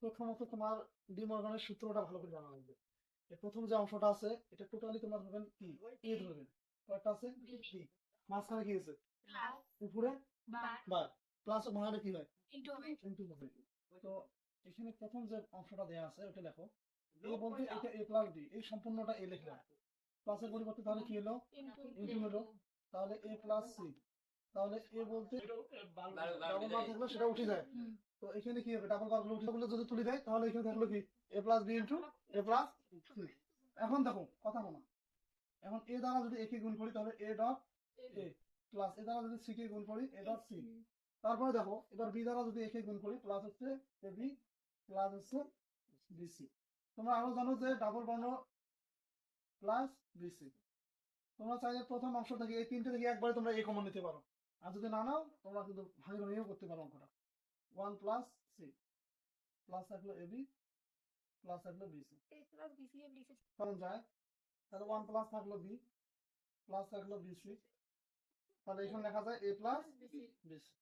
প্রথমত তোমার ডি মর্গানের সূত্রটা ভালো করে জানা লাগবে। এই প্রথম যে অংশটা আছে এটা টোটালি তোমার ধরবেন কি এ ধরবেন, কয়টা আছে বি, মাঝখানে কি আছে উপরে বার, প্লাস মাঝখানে কি হয় ইনটু হবে। তো এখানে প্রথম যে অংশটা দেয়া আছে ওটা লেখো, এ বলতে এটা এ প্লাস বি, এই সম্পূর্ণটা এ লিখলাম, প্লাসের পরিবর্তে তাহলে কি হলো ইনটু হলো, তাহলে এ প্লাস সি, তাহলে এ বলতে ডাবল বার থাকলে সেটা উঠে যায়। তো এখানে কি হবে ডাবল বার গুলো উঠে গুলো যদি তুলে দেয় তাহলে এখানে থাকলো কি এ প্লাস বি ইন্টু এ প্লাস সি। এখন দেখো কথা বলো, এখন এ দ্বারা যদি এ কে গুণ করি তাহলে এ ডট এ প্লাস এ দ্বারা যদি সি কে গুণ করি এ ডট সি। তারপরে দেখো এবার বি দ্বারা যদি এ কে গুণ করি প্লাস হচ্ছে এ বি প্লাস হচ্ছে বিসি। তোমরা আরো জানো যে ডাবল বর্ণ প্লাস বিসি। তোমরা চাইলে প্রথম অংশ থেকে এই তিনটে থেকে একবারে তোমরা এ কমন নিতে পারো, আর যদি না নাও তোমরা কিন্তু ভাঙে ভাঙেও করতে পারো অঙ্কটা। ওয়ান প্লাস সি প্লাস থাকলো এবি প্লাস থাকলো বিসি, কমন যায়, তাহলে ওয়ান প্লাস থাকলো বি প্লাস থাকলো বিসি, তাহলে এখানে লেখা যায় এ প্লাস বিসি।